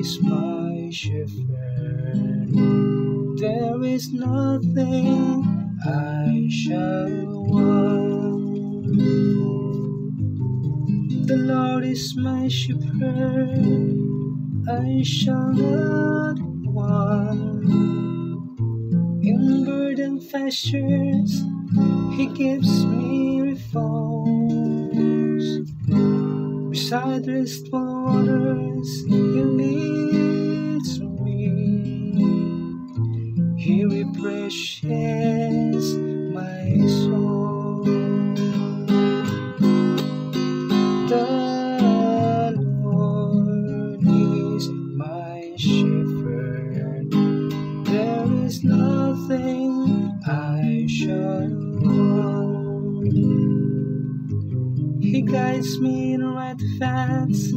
is my shepherd. There is nothing I shall want. The Lord is my shepherd, I shall not want. In verdant pastures He gives me repose. Beside restful waters He leads me. He refreshes my soul. The Lord is my shepherd. There is nothing I shall want. He guides me in right paths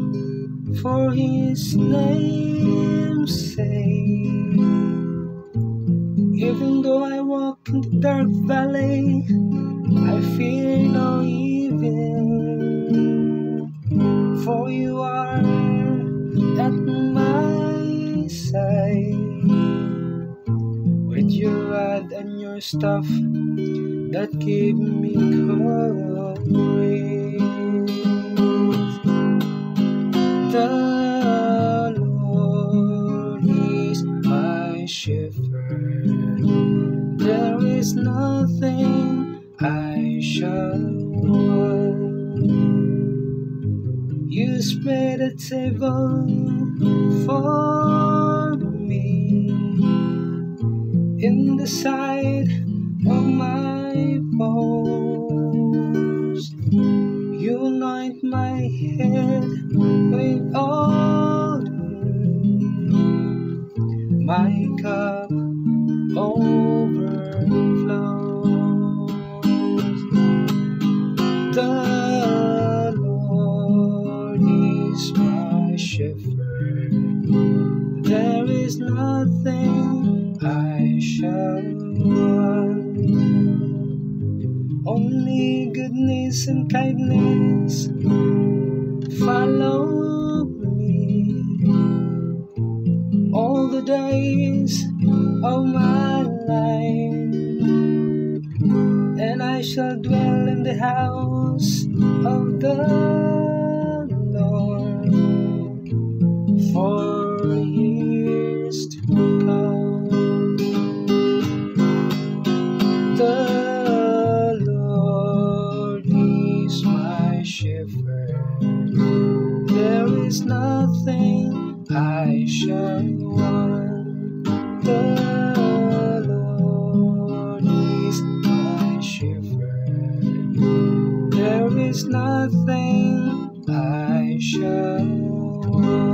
for His name's sake. Even though I walk in the dark valley, I fear no evil, for You are at my side. With Your rod and Your staff that give me courage. The Lord is my shepherd. There is nothing I shall want. You spread a table for me in the sight of my foes. You anoint my head with oil, my cup overflows. The Lord is my shepherd. There is nothing I shall want. Only goodness and kindness follow me all the days of my life, and I shall dwell in the house of the Lord for years to come. The Lord is my shepherd. There is nothing I shall want. The Lord is my shepherd. There is nothing I shall want.